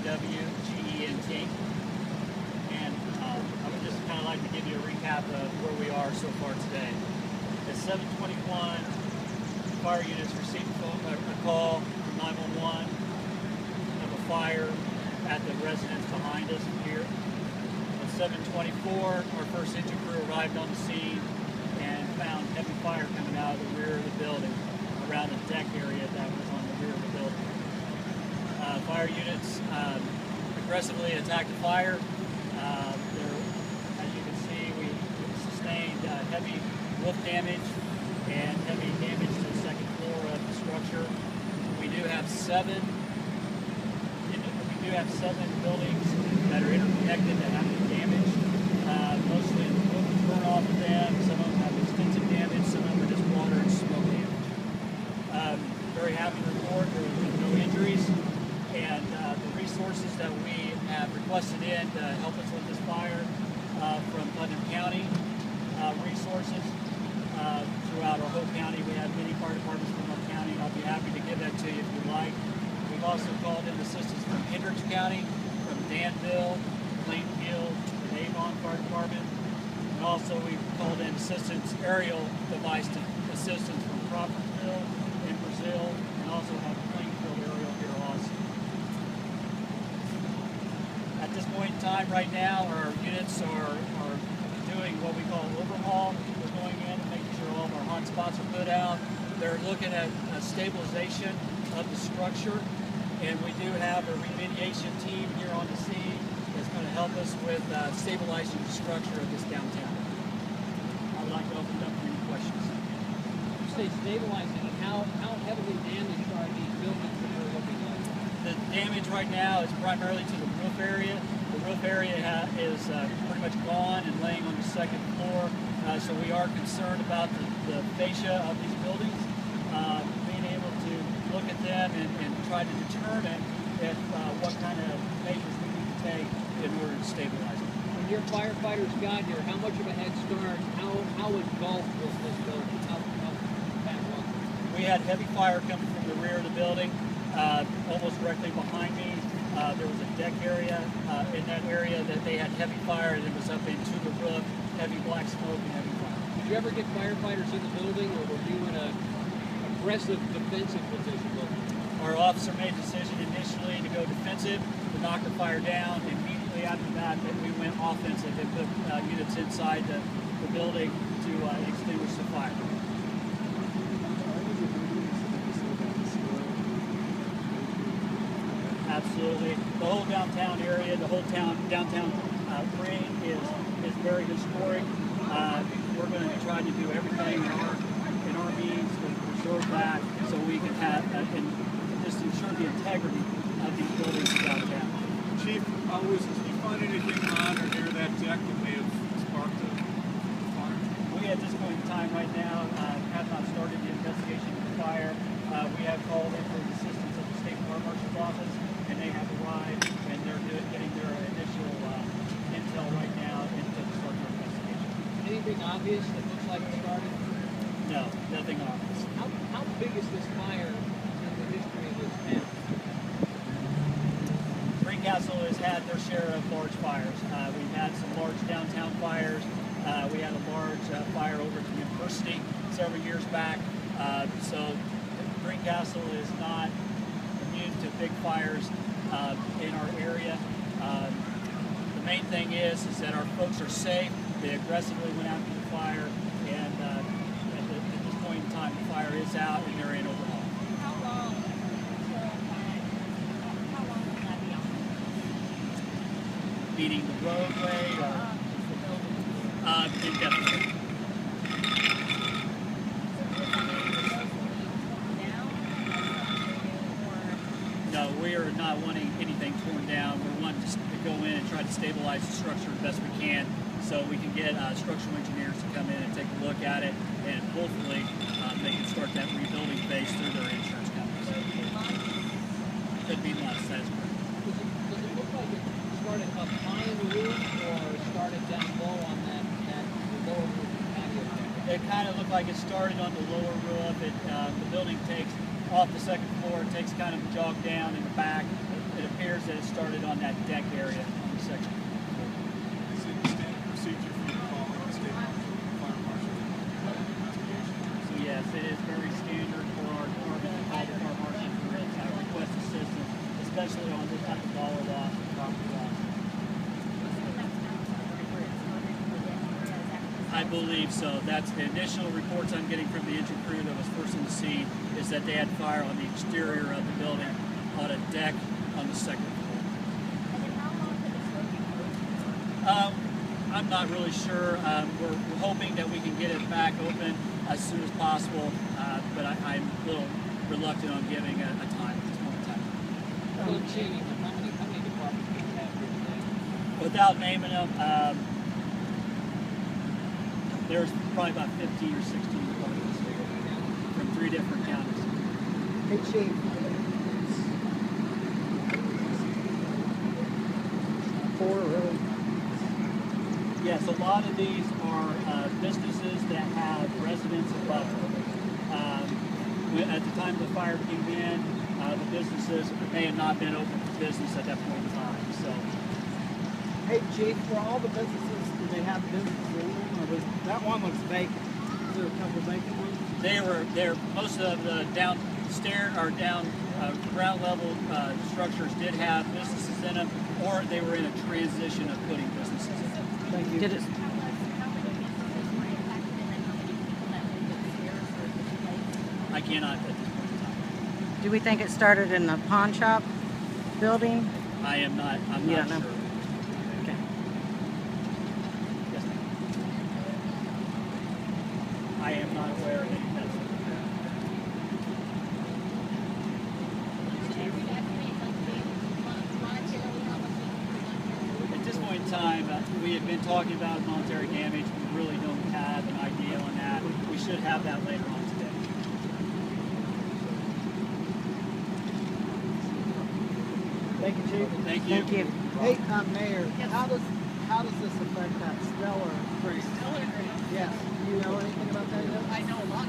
Newgent. And I would just kind of like to give you a recap of where we are so far today. At 7:21, fire units received a call from 911 of a fire at the residence behind us here. At 7:24, our first engine crew arrived on the scene and found heavy fire coming out of the rear of the building around the deck area that was on the rear of the building. Fire units aggressively attacked the fire. As you can see, we sustained heavy roof damage and heavy damage to the second floor of the structure. We do have seven buildings that are interconnected that have been damaged. Mostly the roof is burned off of them. Some of them have extensive damage. Some of them are just water and smoke damage. Very happy to report there were no injuries. And the resources that we have requested in to help us with this fire from Putnam County resources throughout our whole county. We have many fire departments from our county, and I'll be happy to give that to you if you'd like. We've also called in assistance from Hendricks County, from Danville, Plainfield, and Avon Fire Department. And also we've called in assistance, aerial device assistance from Crawfordsville in Brazil, and also have Plainfield aerial here also. At this point in time right now, our units are doing what we call overhaul. We're going in and making sure all of our hot spots are put out. They're looking at a stabilization of the structure, and we do have a remediation team here on the scene that's going to help us with stabilizing the structure of this downtown. I would like to open it up for any questions. You say stabilizing, and how heavily damaged are these buildings that we're looking at? The damage right now is primarily to the roof area. The roof area is pretty much gone and laying on the second floor, so we are concerned about the fascia of these buildings. Being able to look at them and try to determine if what kind of measures we need to take in order to stabilize them. When your firefighters got here, how much of a head start, how engulfed was this building? How bad was it? We had heavy fire coming from the rear of the building, almost directly behind me. There was a deck area in that area that they had heavy fire, and it was up into the roof, heavy black smoke and heavy fire. Did you ever get firefighters in the building, or were you in an aggressive defensive position? Our officer made a decision initially to go defensive, to knock the fire down. Immediately after that, we went offensive and put units inside the building to extinguish the fire. Absolutely. The whole downtown area, the whole downtown ring is very historic. We're going to be trying to do everything in our means to preserve that, so we can have and just ensure the integrity of these buildings downtown. Chief, did you find anything on or near that deck that may have sparked a fire? We at this point in time right now have not started the investigation of the fire. We have called in for the assistance of the State Fire Marshal's office, and they have arrived, and they're getting their initial intel right now into the start of our investigation. Anything obvious that looks like it started? No, nothing obvious. How big is this fire in the history of this town? Greencastle has had their share of large fires. We've had some large downtown fires. We had a large fire over at the university several years back. So Greencastle is not immune to big fires in our area. The main thing is that our folks are safe. They aggressively went after the fire, and at this point in time, the fire is out and they're in overhaul. How long will that be on? Meaning the roadway or indefinitely. No, we are not wanting anything torn down. We're wanting to go in and try to stabilize the structure the best we can, so we can get structural engineers to come in and take a look at it, and hopefully they can start that rebuilding phase through their insurance companies. Could be months, that is correct. Does it look like it started up high in the roof, or started down low on the lower roof patio deck? It kind of looked like it started on the lower roof. The building takes off the second floor, it takes kind of a jog down in the back. It appears that it started on that deck area on the second floor. Is it standard procedure for you calling the state fire marshal investigation? So yes, it is very standard for our department to call the fire marshal for request assistance, especially on this type of dollar loss and property loss. I believe so. That's the initial reports I'm getting from the engine crew that was first on the scene, is that they had fire on the exterior of the building on a deck on the second floor. I'm not really sure. We're hoping that we can get it back open as soon as possible, but I'm a little reluctant on giving a time at this point in time. Chief, how many departments do you have here today? Without naming them, there's probably about 15 or 16 departments from 3 different counties. Hey, Chief. Four, really? Yes, a lot of these are businesses that have residents above them. At the time the fire came in, the businesses may have not been open for business at that point in time. So, Hey, Chief, for all the businesses, do they have businesses in them? Or that one looks vacant. Is there a couple vacant ones? they're most of the downstairs or down ground level structures did have businesses in them, or they were in a transition of putting businesses in them. Thank you. How many businesses were impacted and then how many people that lived upstairs or displaced? I cannot at this point in time. Do we think it started in the pawn shop building? I am not. I'm You not don't sure. know? Okay. Yes, ma'am. I am not aware of any business. At this point in time, we have been talking about monetary damage. We really don't have an idea on that. We should have that later on today. Thank you, Chief. Thank you. Thank you. Hey, Mayor, how does this affect that stellar grant? Stellar grant. Yes. Do you know anything about that yet? I know a lot